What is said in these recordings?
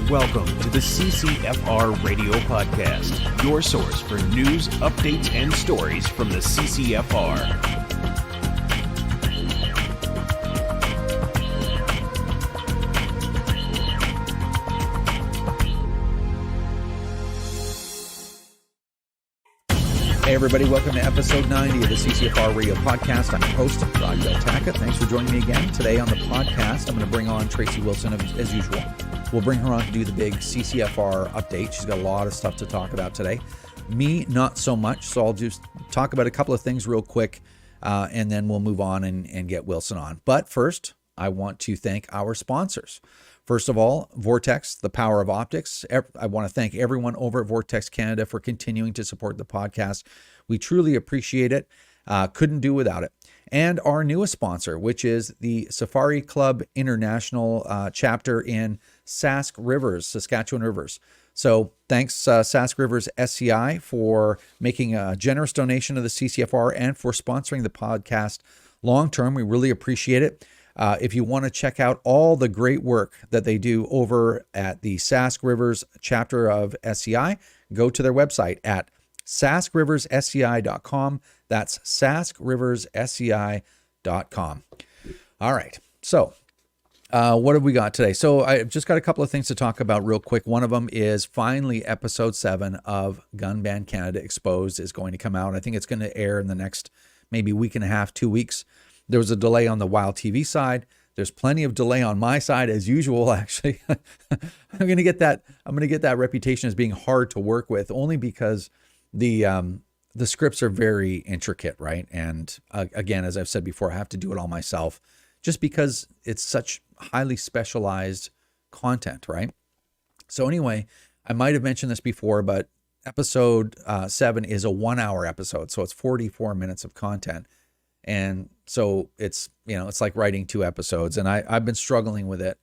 Welcome to the CCFR Radio Podcast, your source for news, updates, and stories from the CCFR. Hey everybody, welcome to episode 90 of the CCFR Radio Podcast. I'm your host, Rod Taka. Thanks for joining me again. Today on the podcast, I'm going to bring on Tracey Wilson as usual. We'll bring her on to do the big CCFR update. She's got a lot of stuff to talk about today. Me, not so much, so I'll just talk about a couple of things real quick, and then we'll move on and get Wilson on. But first, I want to thank our sponsors. First of all, Vortex, the power of optics. I want to thank everyone over at Vortex Canada for continuing to support the podcast. We truly appreciate it. Couldn't do without it. And our newest sponsor, which is the Safari Club International chapter in Sask Rivers, Saskatchewan Rivers. So thanks, Sask Rivers SCI, for making a generous donation to the CCFR and for sponsoring the podcast long term. We really appreciate it. If you want to check out all the great work that they do over at the Sask Rivers chapter of SCI, go to their website at saskriverssci.com. That's saskriverssci.com. All right. So what have we got today? So I've just got a couple of things to talk about real quick. One of them is finally episode 7 of Gun Ban Canada Exposed is going to come out. I think it's going to air in the next maybe week and a half, 2 weeks. There was a delay on the Wild TV side. There's plenty of delay on my side as usual, actually. I'm going to get that reputation as being hard to work with only because the scripts are very intricate, right? And again, as I've said before, I have to do it all myself just because it's such highly specialized content, right? So anyway, I might have mentioned this before, but episode 7 is a 1-hour episode. So it's 44 minutes of content. And so it's like writing 2 episodes, and I've been struggling with it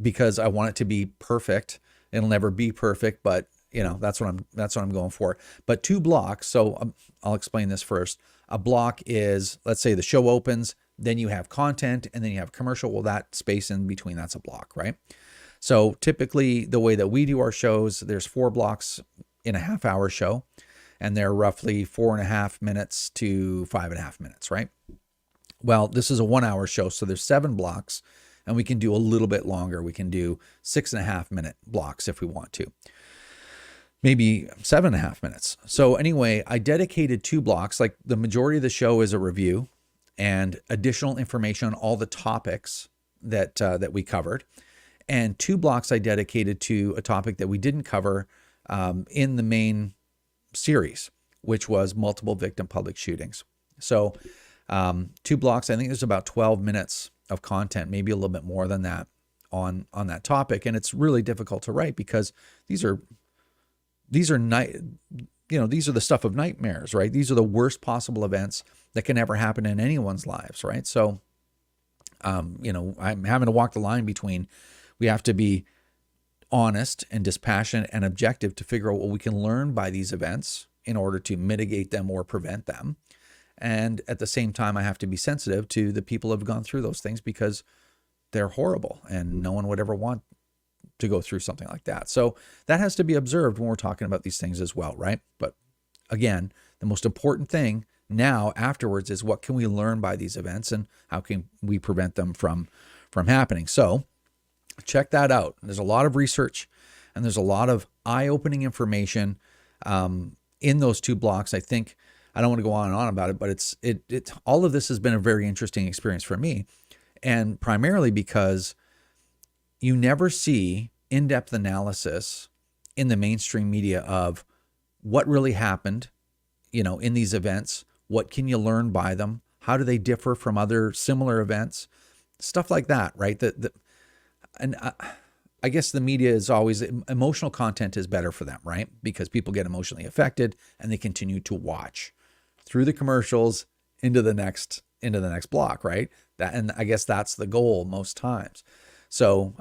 because I want it to be perfect. It'll never be perfect, but that's what I'm going for. But 2 blocks. So I'll explain this first. A block is, let's say the show opens, then you have content, and then you have commercial. Well, that space in between, that's a block, right? So typically the way that we do our shows, there's 4 blocks in a half-hour show. And they're roughly 4.5 minutes to 5.5 minutes, right? Well, this is a 1-hour show, so there's 7 blocks, and we can do a little bit longer. We can do 6.5 minute blocks if we want to. Maybe 7.5 minutes. So anyway, I dedicated 2 blocks. Like the majority of the show is a review and additional information on all the topics that we covered. And 2 blocks I dedicated to a topic that we didn't cover in the main series, which was multiple victim public shootings. So 2 blocks, I think there's about 12 minutes of content, maybe a little bit more than that on that topic. And it's really difficult to write because these are these are the stuff of nightmares, right? These are the worst possible events that can ever happen in anyone's lives, right? So, I'm having to walk the line between, we have to be honest and dispassionate and objective to figure out what we can learn by these events in order to mitigate them or prevent them. And at the same time, I have to be sensitive to the people who have gone through those things because they're horrible and no one would ever want to go through something like that. So that has to be observed when we're talking about these things as well, right? But again, the most important thing now afterwards is what can we learn by these events and how can we prevent them from happening? So check that out. There's a lot of research and there's a lot of eye-opening information in those 2 blocks. I think I don't want to go on and on about it, but it's all of this has been a very interesting experience for me, and primarily because you never see in-depth analysis in the mainstream media of what really happened, in these events. What can you learn by them? How do they differ from other similar events? Stuff like that, right? I guess the media is always, emotional content is better for them, right? Because people get emotionally affected and they continue to watch through the commercials into the next block, right? And I guess that's the goal most times. So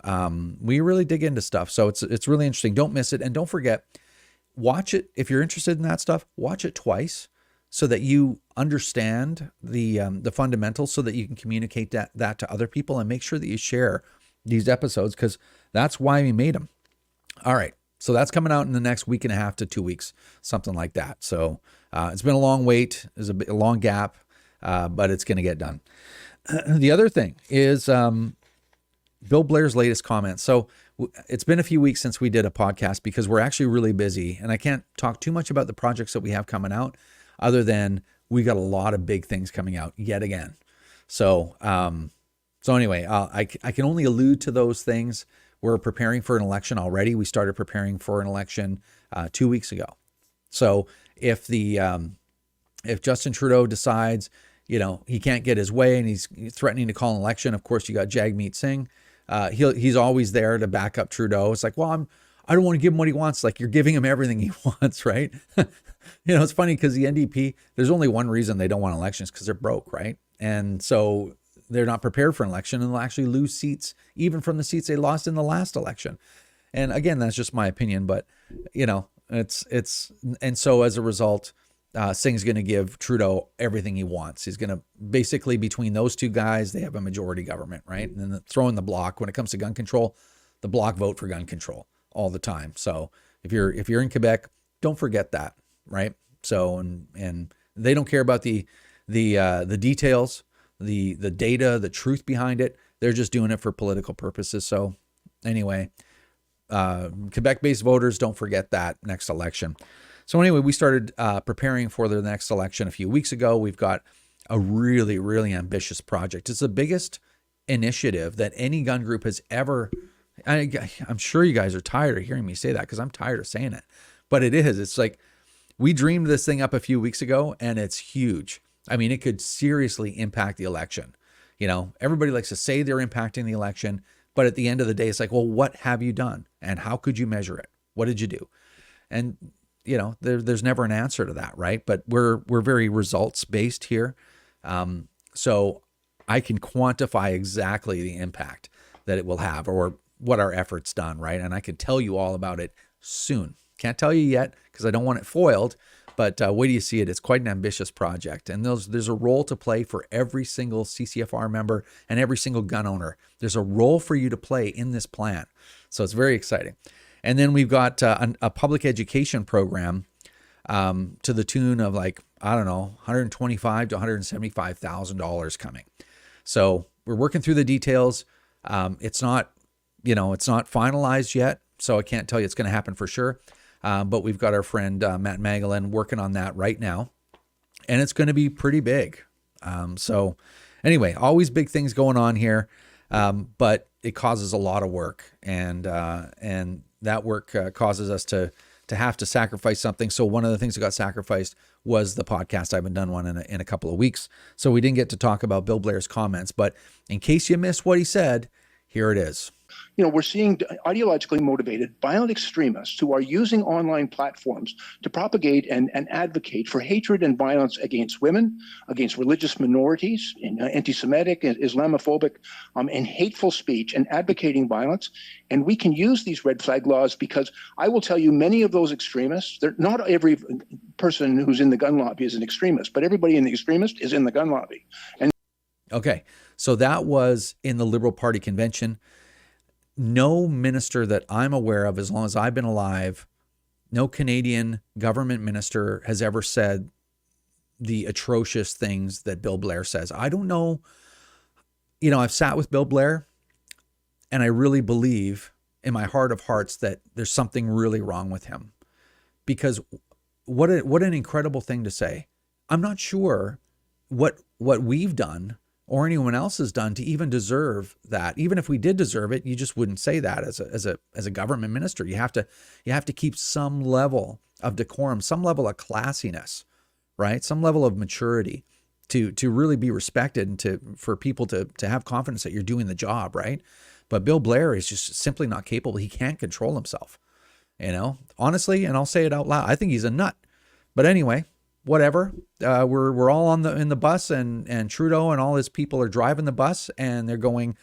we really dig into stuff. So it's really interesting. Don't miss it. And don't forget, watch it. If you're interested in that stuff, watch it twice so that you understand the fundamentals, so that you can communicate that to other people, and make sure that you share these episodes because that's why we made them. All right. So that's coming out in the next week and a half to 2 weeks, something like that. So it's been a long wait. There's a long gap, but it's going to get done. The other thing is Bill Blair's latest comments. So it's been a few weeks since we did a podcast because we're actually really busy, and I can't talk too much about the projects that we have coming out other than we got a lot of big things coming out yet again. So anyway, I can only allude to those things. We're preparing for an election already. We started preparing for an election 2 weeks ago. So if Justin Trudeau decides, he can't get his way and he's threatening to call an election, of course you got Jagmeet Singh. He's always there to back up Trudeau. It's like, well, I don't want to give him what he wants. Like, you're giving him everything he wants, right? It's funny because the NDP, there's only one reason they don't want elections, because they're broke, right? And so they're not prepared for an election, and they'll actually lose seats, even from the seats they lost in the last election. And again, that's just my opinion, but and so as a result, Singh's going to give Trudeau everything he wants. He's going to basically, between those two guys, they have a majority government, right? And then throw in the bloc. When it comes to gun control, the bloc vote for gun control all the time. So if you're in Quebec, don't forget that, right? So and they don't care about the details, the data, the truth behind it. They're just doing it for political purposes. So anyway, Quebec-based voters, don't forget that next election. So anyway, we started preparing for the next election a few weeks ago. We've got a really, really ambitious project. It's the biggest initiative that any gun group has ever. I'm sure you guys are tired of hearing me say that, because I'm tired of saying it. But it is. It's like we dreamed this thing up a few weeks ago, and it's huge. I mean, it could seriously impact the election. Everybody likes to say they're impacting the election, but at the end of the day, it's like, well, what have you done? And how could you measure it? What did you do? And there's never an answer to that, right? But we're very results based here. So I can quantify exactly the impact that it will have, or what our efforts done, right? And I can tell you all about it soon. Can't tell you yet because I don't want it foiled, but wait till you see it. It's quite an ambitious project. And there's a role to play for every single CCFR member and every single gun owner. There's a role for you to play in this plan. So it's very exciting. And then we've got a public education program to the tune of $125,000 to $175,000 coming. So we're working through the details. It's not finalized yet, so I can't tell you it's going to happen for sure. But we've got our friend Matt Magellan working on that right now, and it's going to be pretty big. So anyway, always big things going on here, but it causes a lot of work, and that work causes us to have to sacrifice something. So one of the things that got sacrificed was the podcast. I haven't done one in a couple of weeks, so we didn't get to talk about Bill Blair's comments. But in case you missed what he said, here it is. We're seeing ideologically motivated violent extremists who are using online platforms to propagate and advocate for hatred and violence against women, against religious minorities, anti-Semitic, Islamophobic, and hateful speech, and advocating violence. And we can use these red flag laws because I will tell you, many of those extremists, not every person who's in the gun lobby is an extremist, but everybody in the extremist is in the gun lobby. And okay, so that was in the Liberal Party convention. No minister that I'm aware of, as long as I've been alive, no Canadian government minister has ever said the atrocious things that Bill Blair says. I don't know. I've sat with Bill Blair, and I really believe in my heart of hearts that there's something really wrong with him, because what an incredible thing to say. I'm not sure what we've done or anyone else has done to even deserve that. Even if we did deserve it, you just wouldn't say that as a government minister. You have to keep some level of decorum, some level of classiness, right? Some level of maturity to really be respected, and for people to have confidence that you're doing the job, right? But Bill Blair is just simply not capable. He can't control himself, honestly, and I'll say it out loud. I think he's a nut. But anyway, whatever. We're all in the bus, and Trudeau and all his people are driving the bus, and they're going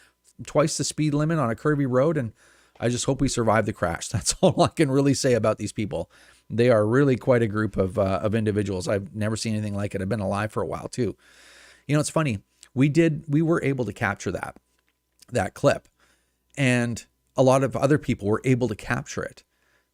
twice the speed limit on a curvy road. And I just hope we survive the crash. That's all I can really say about these people. They are really quite a group of individuals. I've never seen anything like it. I've been alive for a while too. It's funny. We were able to capture that clip, And a lot of other people were able to capture it.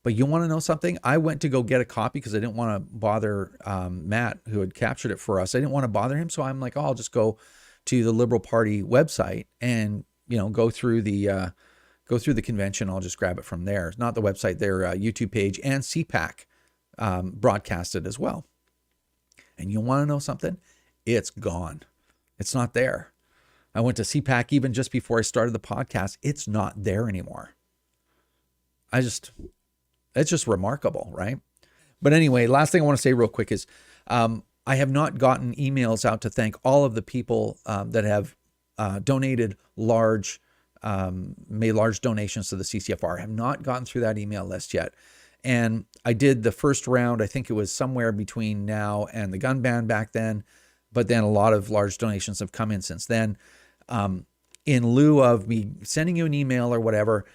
But you want to know something? I went to go get a copy because I didn't want to bother Matt, who had captured it for us. I didn't want to bother him. So I'm like, oh, I'll just go to the Liberal Party website and, go through the convention. I'll just grab it from there. Not the website, their YouTube page, and CPAC broadcasted as well. And you want to know something? It's gone. It's not there. I went to CPAC even just before I started the podcast. It's not there anymore. It's just remarkable, right? But anyway, last thing I want to say real quick is I have not gotten emails out to thank all of the people that have donated made large donations to the CCFR. I have not gotten through that email list yet. And I did the first round. I think it was somewhere between now and the gun ban back then. But then a lot of large donations have come in since then. In lieu of me sending you an email or whatever,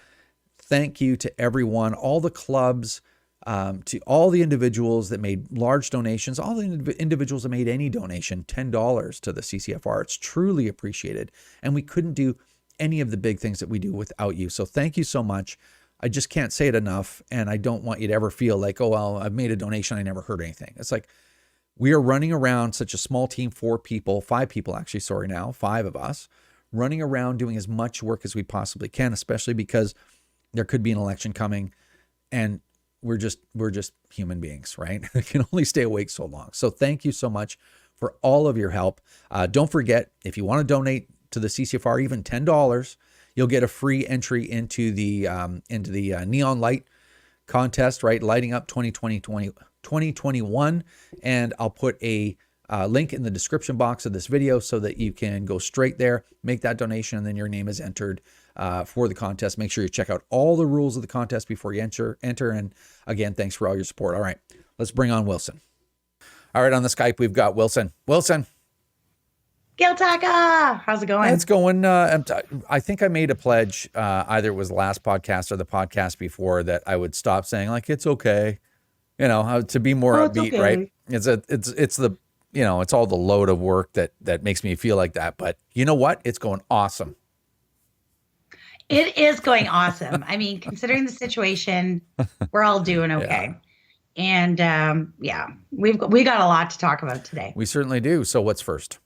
thank you to everyone, all the clubs, to all the individuals that made large donations, all the individuals that made any donation, $10 to the CCFR. It's truly appreciated. And we couldn't do any of the big things that we do without you. So thank you so much. I just can't say it enough. And I don't want you to ever feel like, oh, well, I've made a donation. I never heard anything. It's like we are running around such a small team, 5 people actually, now, 5 of us, running around doing as much work as we possibly can, especially because there could be an election coming and we're just human beings, right? We can only stay awake so long. So thank you so much for all of your help. Don't forget, if you want to donate to the CCFR, even $10, you'll get a free entry into the neon light contest, right? Lighting Up 2021. And I'll put a link in the description box of this video so that you can go straight there, make that donation, and then your name is entered for the contest. Make sure you check out all the rules of the contest before you enter. And again, thanks for all your support. All right, let's bring on Wilson. All right, on the Skype, we've got Wilson. Wilson. Giltaka, how's it going? It's going. I think I made a pledge, either it was last podcast or the podcast before, that I would stop saying like it's okay, to be more upbeat, okay. Right? It's the it's all the load of work that makes me feel like that. But you know what? It's going awesome. It is going awesome. I mean, considering the situation, we're all doing okay. Yeah. And we got a lot to talk about today. We certainly do. So what's first?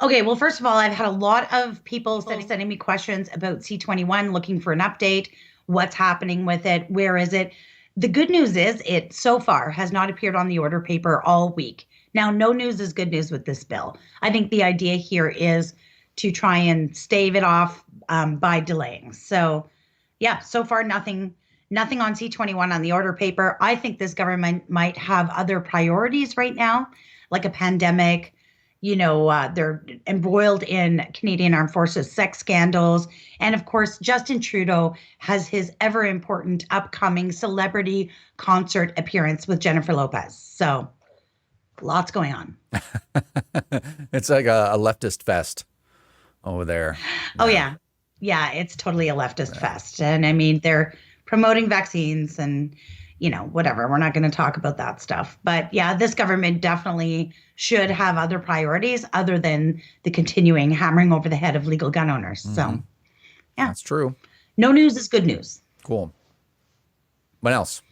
Okay, well, first of all, I've had a lot of people sending me questions about C21, looking for an update, what's happening with it, where is it? The good news is it so far has not appeared on the order paper all week. Now, no news is good news with this bill. I think the idea here is to try and stave it off by delaying. So, so far nothing on C21 on the order paper. I think this government might have other priorities right now, like a pandemic. They're embroiled in Canadian Armed Forces sex scandals. And of course, Justin Trudeau has his ever important upcoming celebrity concert appearance with Jennifer Lopez. So lots going on. It's like a leftist fest over there. Oh, yeah. Yeah, it's totally a leftist fest. And I mean, they're promoting vaccines and, whatever. We're not going to talk about that stuff. But yeah, this government definitely should have other priorities other than the continuing hammering over the head of legal gun owners. Mm-hmm. So, yeah. That's true. No news is good news. Cool. What else?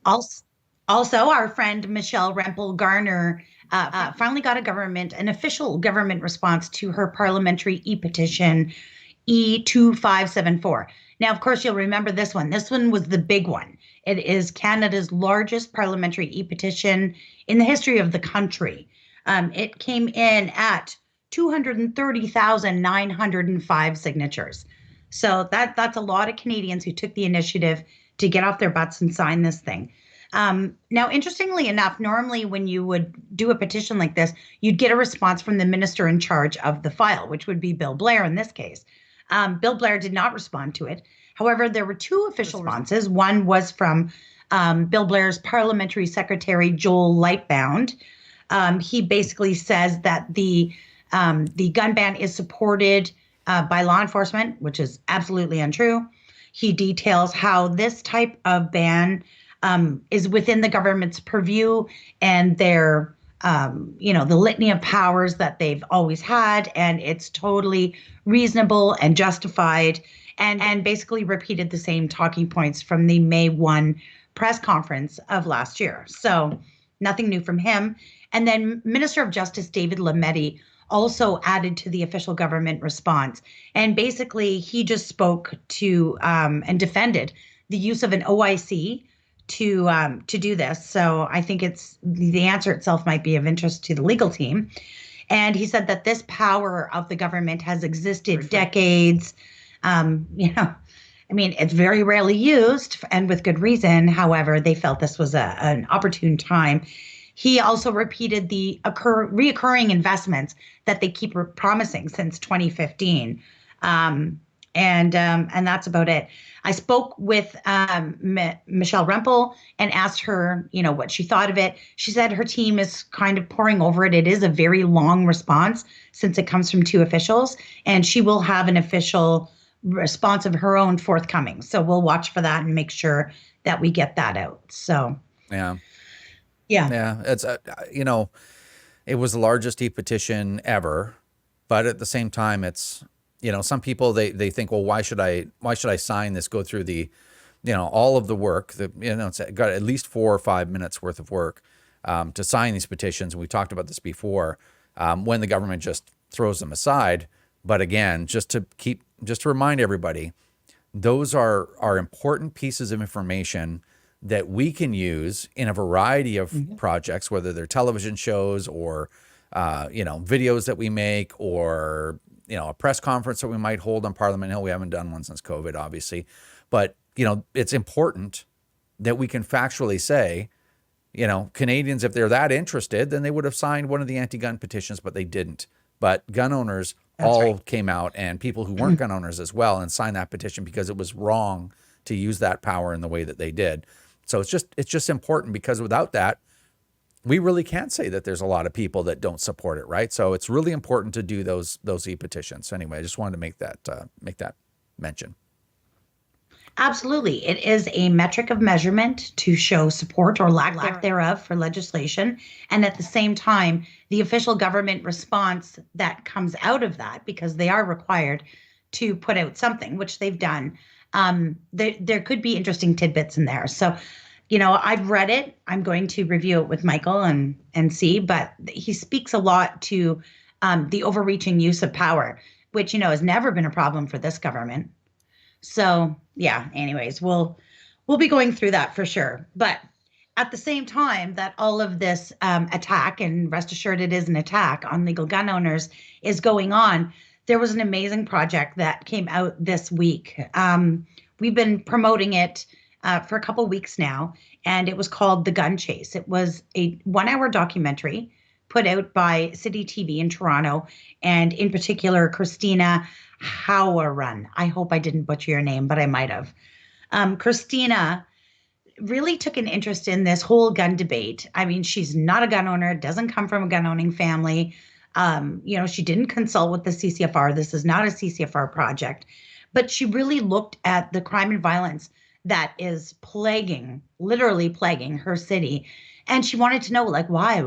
Also, our friend Michelle Rempel Garner finally got an official government response to her parliamentary e-petition E2574. Now, of course, you'll remember this one. This one was the big one. It is Canada's largest parliamentary e-petition in the history of the country. It came in at 230,905 signatures. So that's a lot of Canadians who took the initiative to get off their butts and sign this thing. Now, interestingly enough, normally when you would do a petition like this, you'd get a response from the minister in charge of the file, which would be Bill Blair in this case. Bill Blair did not respond to it. However, there were 2 official responses. One was from Bill Blair's parliamentary secretary, Joel Lightbound. He basically says that the gun ban is supported by law enforcement, which is absolutely untrue. He details how this type of ban is within the government's purview and their, the litany of powers that they've always had, and it's totally reasonable and justified. and basically repeated the same talking points from the May 1 press conference of last year. So nothing new from him. And then Minister of Justice David Lametti also added to the official government response. And basically, he just spoke to and defended the use of an OIC to do this. So I think it's the answer itself might be of interest to the legal team. And he said that this power of the government has existed decades. It's very rarely used, and with good reason. However, they felt this was an opportune time. He also repeated the reoccurring investments that they keep promising since 2015. And that's about it. I spoke with Michelle Rempel and asked her, what she thought of it. She said her team is kind of poring over it. It is a very long response since it comes from two officials, and she will have an official response of her own forthcoming. So we'll watch for that and make sure that we get that out. So yeah. It's it was the largest e-petition ever, but at the same time, it's some people they think, well, why should I sign this? Go through the all of the work that it's got at least 4 or 5 minutes worth of work to sign these petitions. And we talked about this before when the government just throws them aside. But again, just to remind everybody, those are important pieces of information that we can use in a variety of projects, whether they're television shows or, videos that we make, or, a press conference that we might hold on Parliament Hill. We haven't done one since COVID, obviously. But, it's important that we can factually say, Canadians, if they're that interested, then they would have signed one of the anti-gun petitions, but they didn't. But gun owners came out, and people who weren't gun owners as well, and signed that petition because it was wrong to use that power in the way that they did. So it's just important, because without that, we really can't say that there's a lot of people that don't support it, right? So it's really important to do those e-petitions. So anyway, I just wanted to make that mention. Absolutely. It is a metric of measurement to show support or lack thereof for legislation. And at the same time, the official government response that comes out of that, because they are required to put out something, which they've done, there could be interesting tidbits in there. So, I've read it. I'm going to review it with Michael and see, but he speaks a lot to the overreaching use of power, which, has never been a problem for this government. So yeah, anyways, we'll be going through that for sure. But at the same time that all of this attack, and rest assured it is an attack on legal gun owners, is going on, there was an amazing project that came out this week. We've been promoting it for a couple weeks now, and it was called The Gun Chase. It was a 1-hour documentary put out by City TV in Toronto, and in particular, Christina Hauerun. I hope I didn't butcher your name, but I might have. Christina really took an interest in this whole gun debate. I mean, she's not a gun owner, doesn't come from a gun owning family. She didn't consult with the CCFR. This is not a CCFR project, but she really looked at the crime and violence that is literally plaguing her city. And she wanted to know, why,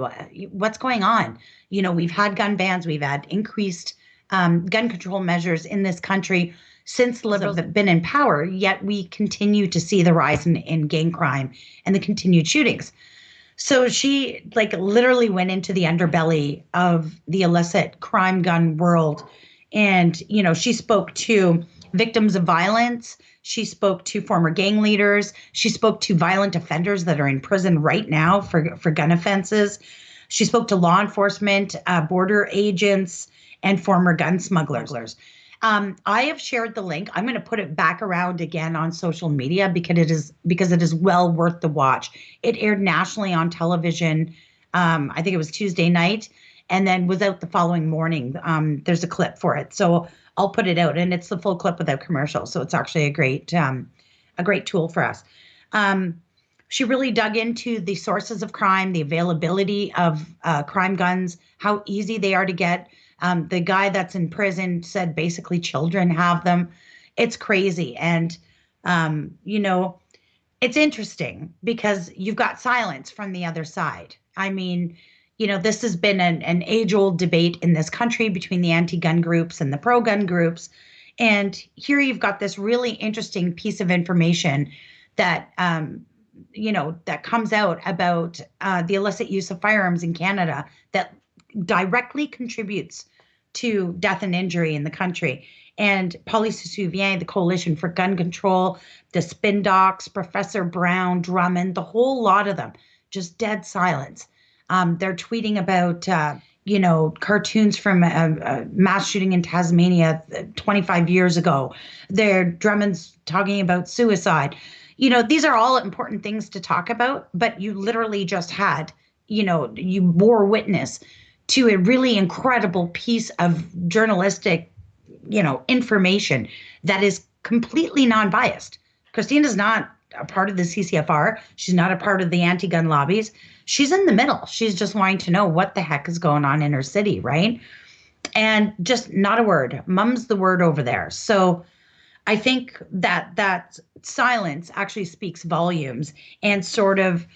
what's going on? We've had gun bans, we've had increased gun control measures in this country since the Liberals have been in power, yet we continue to see the rise in gang crime and the continued shootings. So she literally went into the underbelly of the illicit crime gun world. And, she spoke to victims of violence. She spoke to former gang leaders. She spoke to violent offenders that are in prison right now for gun offenses. She spoke to law enforcement, border agents, and former gun smugglers. I have shared the link. I'm going to put it back around again on social media because it is well worth the watch. It aired nationally on television. I think it was Tuesday night, and then was out the following morning. There's a clip for it, so I'll put it out, and it's the full clip without commercials. So it's actually a great tool for us. She really dug into the sources of crime, the availability of crime guns, how easy they are to get. The guy that's in prison said basically children have them. It's crazy. And, it's interesting because you've got silence from the other side. I mean, this has been an age-old debate in this country between the anti-gun groups and the pro-gun groups. And here you've got this really interesting piece of information that, that comes out about the illicit use of firearms in Canada that directly contributes to death and injury in the country. And Police Souvien, the Coalition for Gun Control, the Spin Docs, Professor Brown, Drummond, the whole lot of them, just dead silence. They're tweeting about, cartoons from a mass shooting in Tasmania 25 years ago. Drummond's talking about suicide. These are all important things to talk about, but you literally just had, you bore witness to a really incredible piece of journalistic, information that is completely non-biased. Christina's not a part of the CCFR. She's not a part of the anti-gun lobbies. She's in the middle. She's just wanting to know what the heck is going on in her city, right? And just not a word. Mum's the word over there. So I think that silence actually speaks volumes and sort of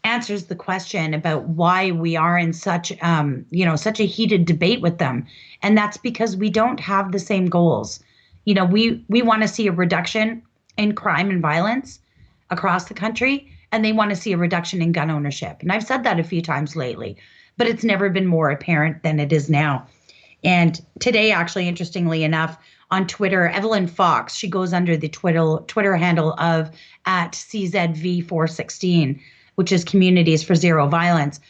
answers the question about why we are in such a heated debate with them. And that's because we don't have the same goals. We want to see a reduction in crime and violence across the country, and they want to see a reduction in gun ownership. And I've said that a few times lately, but it's never been more apparent than it is now. And today, actually, interestingly enough, on Twitter, Evelyn Fox, she goes under the Twitter handle of @CZV416, which is Communities for Zero Violence.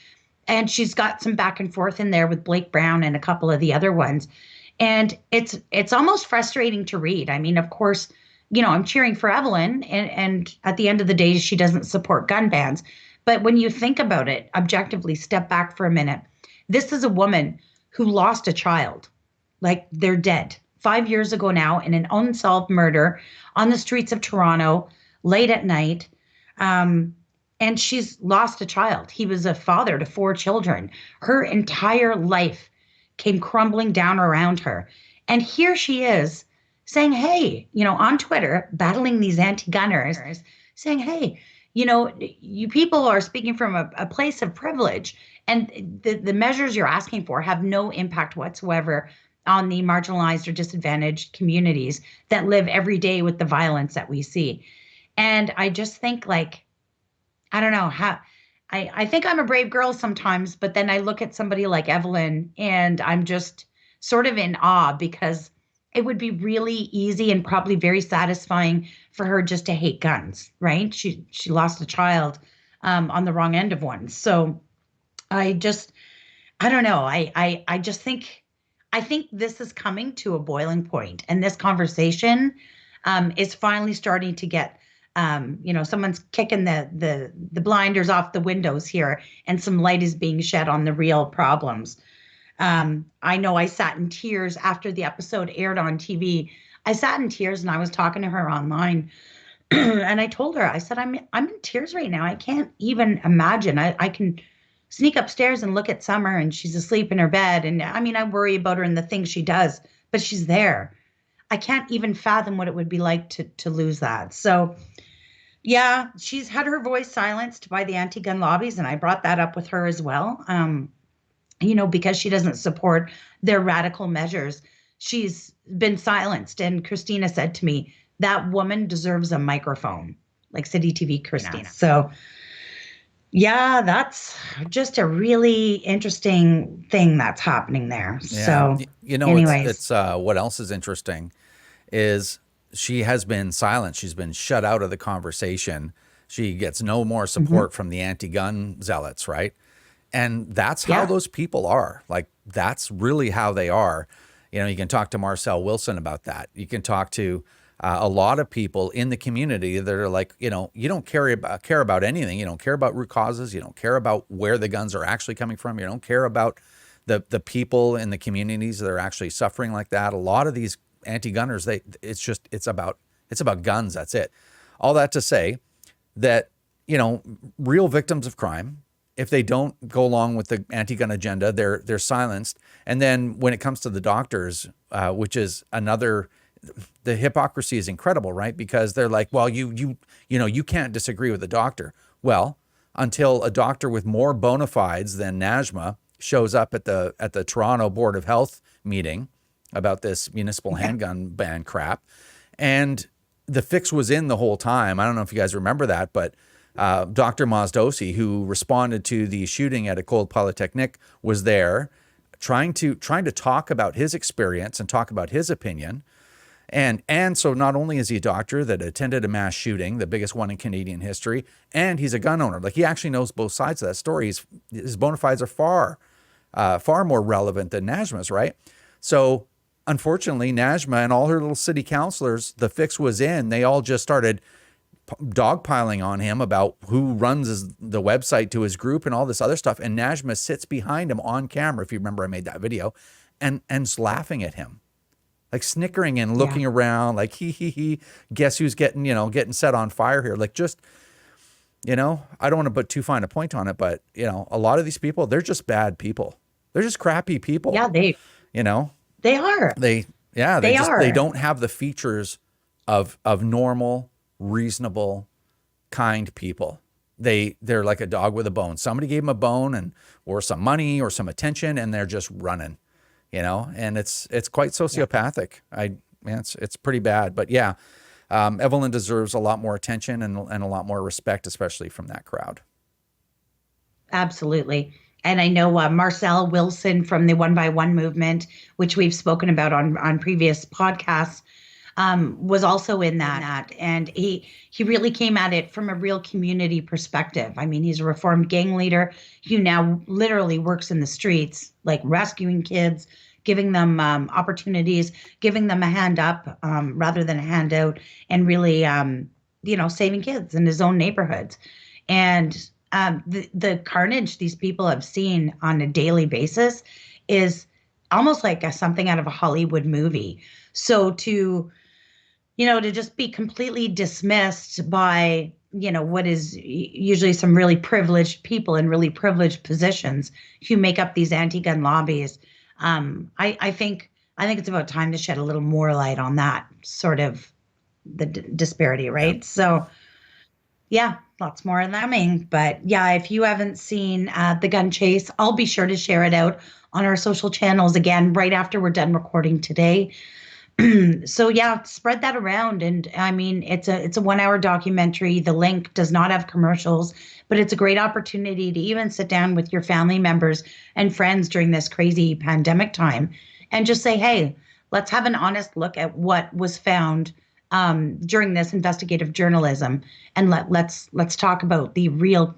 And she's got some back and forth in there with Blake Brown and a couple of the other ones. And it's almost frustrating to read. I mean, of course, I'm cheering for Evelyn, and at the end of the day, she doesn't support gun bans. But when you think about it, objectively, step back for a minute. This is a woman who lost a child. Like, they're dead 5 years ago now in an unsolved murder on the streets of Toronto late at night. And she's lost a child. He was a father to 4 children. Her entire life came crumbling down around her. And here she is saying, hey, on Twitter, battling these anti-gunners, saying, hey, you people are speaking from a place of privilege, and the measures you're asking for have no impact whatsoever on the marginalized or disadvantaged communities that live every day with the violence that we see. And I just think, I don't know how, I think I'm a brave girl sometimes, but then I look at somebody like Evelyn and I'm just sort of in awe, because it would be really easy and probably very satisfying for her just to hate guns, right? She lost a child on the wrong end of one. So I don't know. I just think this is coming to a boiling point, and this conversation is finally starting to get, someone's kicking the blinders off the windows here, and some light is being shed on the real problems. I know I sat in tears after the episode aired on TV. I sat in tears and I was talking to her online and I told her, I said, I'm in tears right now. I can't even imagine. I can sneak upstairs and look at Summer and she's asleep in her bed. And I worry about her and the things she does, but she's there. I can't even fathom what it would be like to lose that. So yeah, she's had her voice silenced by the anti-gun lobbies. And I brought that up with her as well. Because she doesn't support their radical measures. She's been silenced. And Christina said to me, that woman deserves a microphone, like City TV Christina. Yeah. So yeah, that's just a really interesting thing that's happening there. Yeah. So anyways. It's what else is interesting is she has been silent. She's been shut out of the conversation. She gets no more support from the anti-gun zealots, right? And that's how those people are. Like, that's really how they are. You can talk to Marcel Wilson about that. You can talk to a lot of people in the community that are like, you don't care about anything. You don't care about root causes. You don't care about where the guns are actually coming from. You don't care about the people in the communities that are actually suffering like that. A lot of these anti-gunners, it's about guns. That's it. All that to say that, real victims of crime, if they don't go along with the anti-gun agenda, they're silenced. And then when it comes to the doctors, which is another, the hypocrisy is incredible, right? Because they're like, well, you can't disagree with the doctor. Well, until a doctor with more bona fides than Najma shows up at the Toronto Board of Health meeting about this municipal handgun ban crap. And the fix was in the whole time. I don't know if you guys remember that, but Dr. Mazdosi, who responded to the shooting at École Polytechnique, was there trying to talk about his experience and talk about his opinion. And so not only is he a doctor that attended a mass shooting, the biggest one in Canadian history, and he's a gun owner. Like, he actually knows both sides of that story. His bona fides are far more relevant than Najma's, right? So unfortunately, Najma and all her little city councilors, the fix was in. They all just started dogpiling on him about who runs the website to his group and all this other stuff. And Najma sits behind him on camera, if you remember, I made that video, and's laughing at him, like snickering and looking around, like he, guess who's getting set on fire here? Like, just, I don't want to put too fine a point on it, but a lot of these people, they're just bad people. They're just crappy people. Yeah, they are. They don't have the features of normal, reasonable, kind people. They're like a dog with a bone. Somebody gave them a bone or some money or some attention, and they're just running, and it's quite sociopathic. It's pretty bad, but Evelyn deserves a lot more attention and a lot more respect, especially from that crowd. Absolutely. And I know Marcel Wilson from the One by One movement, which we've spoken about on previous podcasts, was also in that. And he really came at it from a real community perspective. I mean, he's a reformed gang leader who now literally works in the streets, like rescuing kids, giving them opportunities, giving them a hand up rather than a handout, and really, saving kids in his own neighborhoods. And the carnage these people have seen on a daily basis is almost like something out of a Hollywood movie. So to just be completely dismissed by, what is usually some really privileged people in really privileged positions who make up these anti-gun lobbies. I think it's about time to shed a little more light on that sort of the disparity, right? So, lots more in that. But if you haven't seen the gun chase, I'll be sure to share it out on our social channels again right after we're done recording today. So spread that around. And I mean, it's a 1 hour documentary. The link does not have commercials, but it's a great opportunity to even sit down with your family members and friends during this crazy pandemic time and just say, hey, let's have an honest look at what was found during this investigative journalism, and let's talk about the real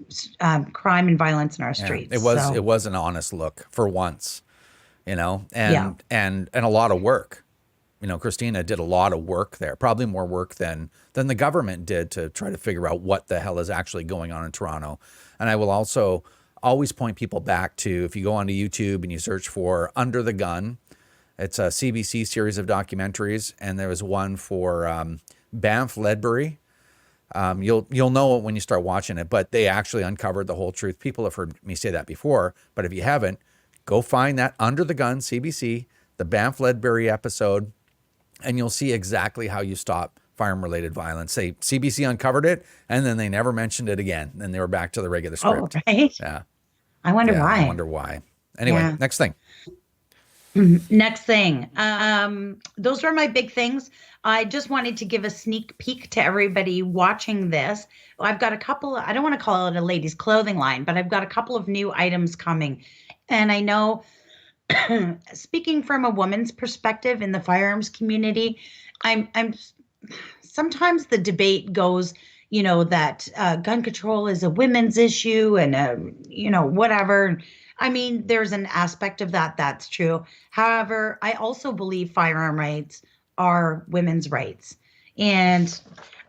crime and violence in our streets. It was an honest look for once, and a lot of work. Christina did a lot of work there, probably more work than the government did to try to figure out what the hell is actually going on in Toronto. And I will also always point people back to, if you go onto YouTube and you search for Under the Gun, it's a CBC series of documentaries, and there was one for Banff Ledbury. You'll know it when you start watching it, but they actually uncovered the whole truth. People have heard me say that before, but if you haven't, go find that Under the Gun CBC, the Banff Ledbury episode, and you'll see exactly how you stop firearm-related violence. CBC uncovered it, and then they never mentioned it again. Then they were back to the regular script. Oh, right. Yeah. I wonder why. Anyway, next thing. Next thing. Those are my big things. I just wanted to give a sneak peek to everybody watching this. I've got a couple, I don't want to call it a ladies' clothing line, but I've got a couple of new items coming. And I know, speaking from a woman's perspective in the firearms community, I'm sometimes the debate goes, that gun control is a women's issue and, whatever. I mean, there's an aspect of that that's true. However, I also believe firearm rights are women's rights. And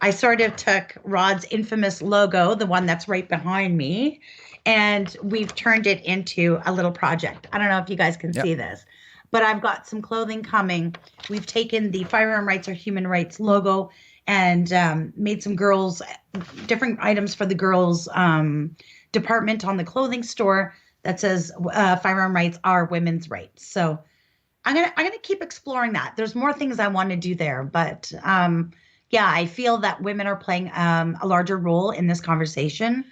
I sort of took Rod's infamous logo, the one that's right behind me, and we've turned it into a little project. I don't know if you guys can see this, but I've got some clothing coming. We've taken the Firearm Rights or Human Rights logo and made some different items for the girls department on the clothing store that says firearm rights are women's rights. So I'm gonna keep exploring that. There's more things I want to do there, but I feel that women are playing a larger role in this conversation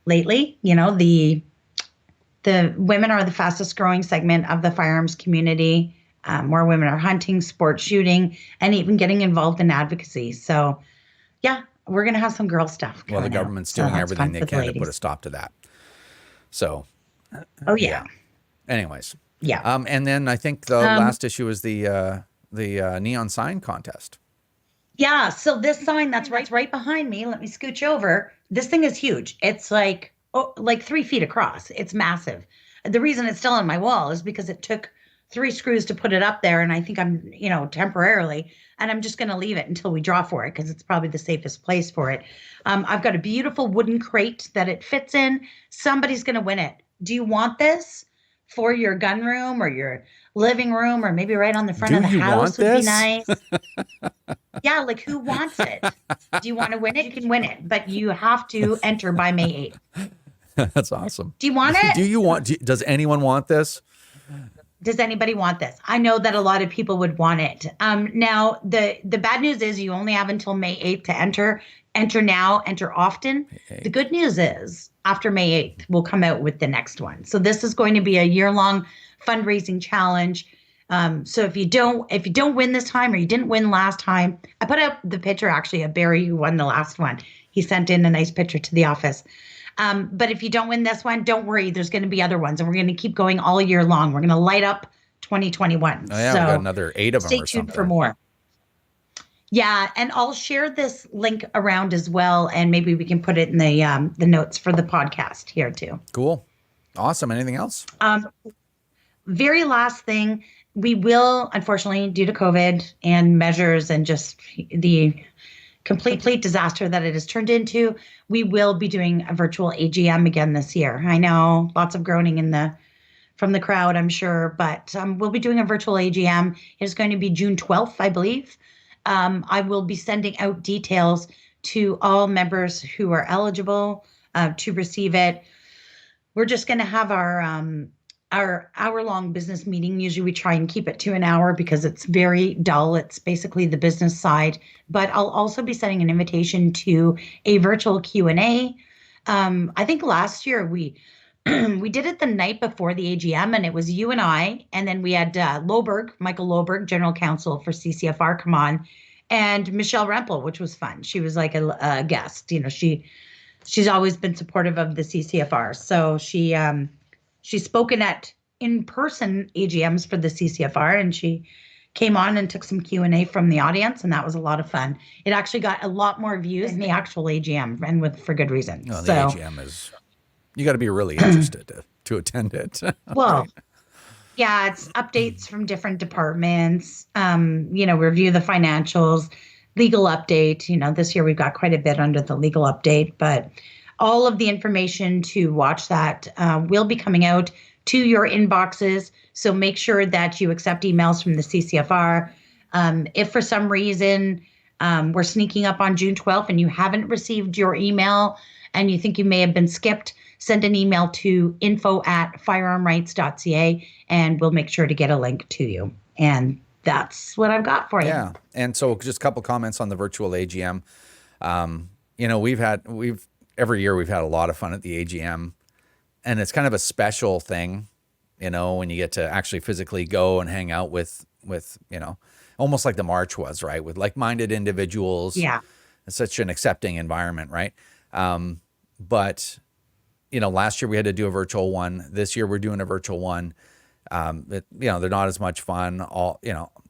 lately. The women are the fastest growing segment of the firearms community. More women are hunting, sports shooting, and even getting involved in advocacy. So, yeah, we're going to have some girl stuff. Well, the government's doing everything they can to put a stop to that. So, yeah. Anyways, yeah. And then I think the last issue is the neon sign contest. Yeah. So this sign that's right behind me. Let me scooch over. This thing is huge. It's like 3 feet across. It's massive. The reason it's still on my wall is because it took 3 screws to put it up there, and I think I'm, temporarily, and I'm just going to leave it until we draw for it because it's probably the safest place for it. I've got a beautiful wooden crate that it fits in. Somebody's going to win it. Do you want this for your gun room or your living room, or maybe right on the front of the house would be nice? Yeah, like who wants it? Do you want to win it? You can win it, but you have to enter by May 8th. That's awesome. Do you want it? Does anyone want this? Does anybody want this? I know that a lot of people would want it. Now, the bad news is you only have until May 8th to enter. Enter now, enter often. The good news is after May 8th, we'll come out with the next one. So this is going to be a year-long fundraising challenge. So if you don't win this time, or you didn't win last time, I put up the picture actually of Barry who won the last one. He sent in a nice picture to the office. But if you don't win this one, don't worry. There's going to be other ones, and we're going to keep going all year long. We're going to light up 2021. Oh, yeah, so we got another 8 of them or something. Stay tuned for more. Yeah, and I'll share this link around as well, and maybe we can put it in the notes for the podcast here too. Cool. Awesome. Anything else? Very last thing, we will, unfortunately, due to COVID and measures and just the complete disaster that it has turned into, we will be doing a virtual AGM again this year. I know lots of groaning from the crowd, I'm sure, but we'll be doing a virtual AGM. It's going to be June 12th, I believe. I will be sending out details to all members who are eligible to receive it. We're just going to have our hour-long business meeting. Usually we try and keep it to an hour because it's very dull. It's basically the business side. But I'll also be sending an invitation to a virtual Q&A. I think last year we did it the night before the AGM, and it was you and I, and then we had Michael Loberg, General Counsel for CCFR, come on, and Michelle Rempel, which was fun. She was like a guest. She's always been supportive of the CCFR, so she's spoken at in-person AGMs for the CCFR, and she came on and took some Q&A from the audience, and that was a lot of fun. It actually got a lot more views than the actual AGM, and for good reason. No, the AGM is, you got to be really interested to attend it. Well, yeah, it's updates from different departments, review the financials, legal update. This year we've got quite a bit under the legal update, but all of the information to watch that will be coming out to your inboxes. So make sure that you accept emails from the CCFR. If for some reason we're sneaking up on June 12th and you haven't received your email and you think you may have been skipped, send an email to info@firearmrights.ca and we'll make sure to get a link to you. And that's what I've got for you. Yeah. And so just a couple comments on the virtual AGM. Every year we've had a lot of fun at the AGM, and it's kind of a special thing, when you get to actually physically go and hang out with almost like the March was, right? With like-minded individuals. Yeah. It's such an accepting environment, right? But last year we had to do a virtual one. This year we're doing a virtual one. They're not as much fun.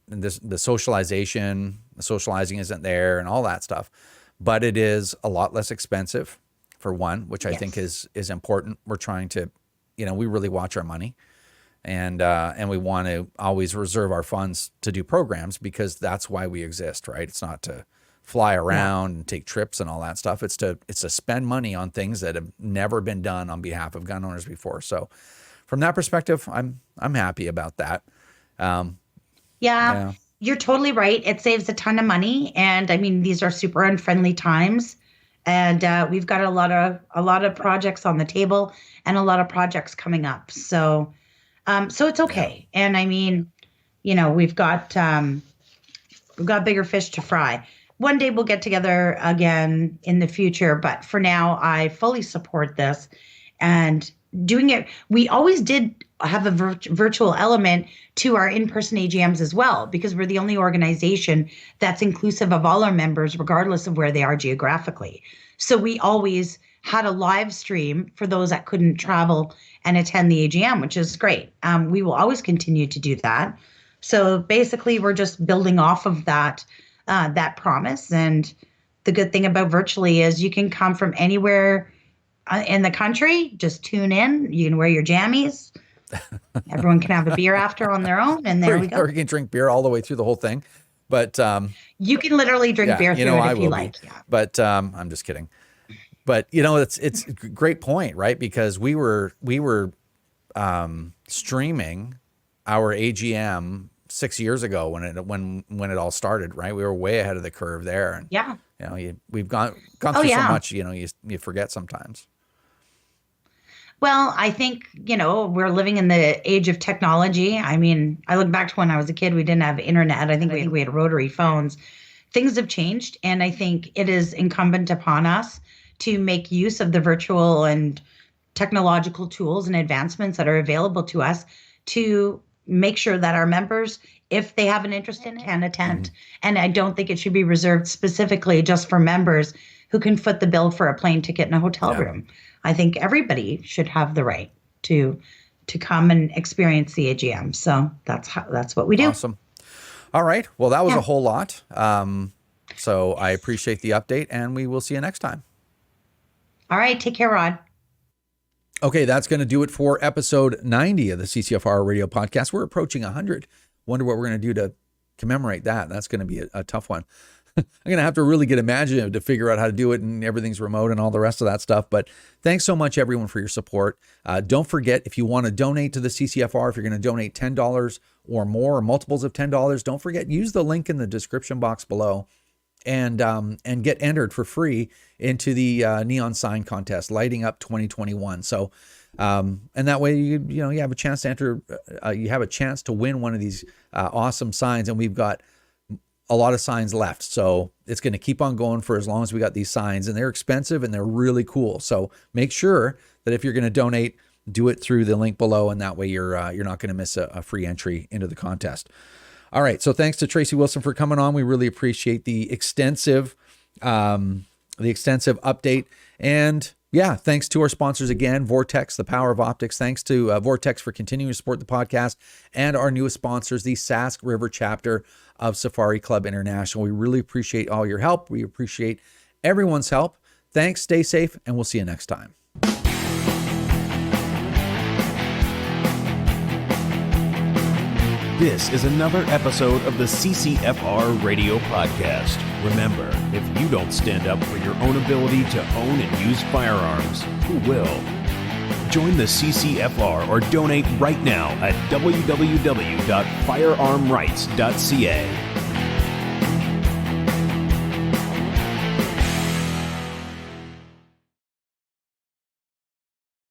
The socializing isn't there and all that stuff, but it is a lot less expensive for one, which I think is important. We're trying to, we really watch our money, and we want to always reserve our funds to do programs because that's why we exist, right? It's not to fly around and take trips and all that stuff. It's to spend money on things that have never been done on behalf of gun owners before. So from that perspective, I'm happy about that. Yeah, you're totally right. It saves a ton of money. And I mean, these are super unfriendly times. And we've got a lot of projects on the table and a lot of projects coming up. So it's okay. Yeah. And I mean, we've got bigger fish to fry. One day we'll get together again in the future, but for now, I fully support this. And doing it. We always did have a virtual element to our in-person AGMs as well, because we're the only organization that's inclusive of all our members, regardless of where they are geographically. So we always had a live stream for those that couldn't travel and attend the AGM, which is great. We will always continue to do that. So basically, we're just building off of that promise. And the good thing about virtually is you can come from anywhere in the country. Just tune in. You can wear your jammies. Everyone can have a beer after on their own, and there we go. Or you can drink beer all the way through the whole thing. But you can literally drink beer through it if you like. Yeah. But I'm just kidding. But it's a great point, right? Because we were streaming our AGM 6 years ago when it all started, right? We were way ahead of the curve there, and we've gone through so much. You forget sometimes. Well, I think, we're living in the age of technology. I mean, I look back to when I was a kid, we didn't have internet. I think we had rotary phones. Things have changed, and I think it is incumbent upon us to make use of the virtual and technological tools and advancements that are available to us to make sure that our members, if they have an interest in it, can attend. And I don't think it should be reserved specifically just for members who can foot the bill for a plane ticket and a hotel room. I think everybody should have the right to come and experience the AGM. So that's what we do. Awesome. All right. Well, that was a whole lot. So I appreciate the update, and we will see you next time. All right. Take care, Rod. Okay, that's going to do it for episode 90 of the CCFR Radio Podcast. We're approaching 100. Wonder what we're going to do to commemorate that. That's going to be a tough one. I'm going to have to really get imaginative to figure out how to do it, and everything's remote and all the rest of that stuff. But thanks so much, everyone, for your support. Don't forget, if you want to donate to the CCFR, if you're going to donate $10 or more, or multiples of $10, don't forget, use the link in the description box below and get entered for free into the neon sign contest, Lighting Up 2021. So, and that way you have a chance to enter. You have a chance to win one of these awesome signs, and we've got a lot of signs left. So it's going to keep on going for as long as we got these signs, and they're expensive and they're really cool. So make sure that if you're going to donate, do it through the link below, and that way you're not going to miss a free entry into the contest. All right. So thanks to Tracey Wilson for coming on. We really appreciate the extensive update. And thanks to our sponsors again, Vortex, the power of optics. Thanks to Vortex for continuing to support the podcast, and our newest sponsors, the Sask River chapter of Safari Club International. We really appreciate all your help. We appreciate everyone's help. Thanks. Stay safe, and we'll see you next time. This is another episode of the CCFR Radio Podcast. Remember, if you don't stand up for your own ability to own and use firearms, who will? Join the CCFR or donate right now at www.firearmrights.ca.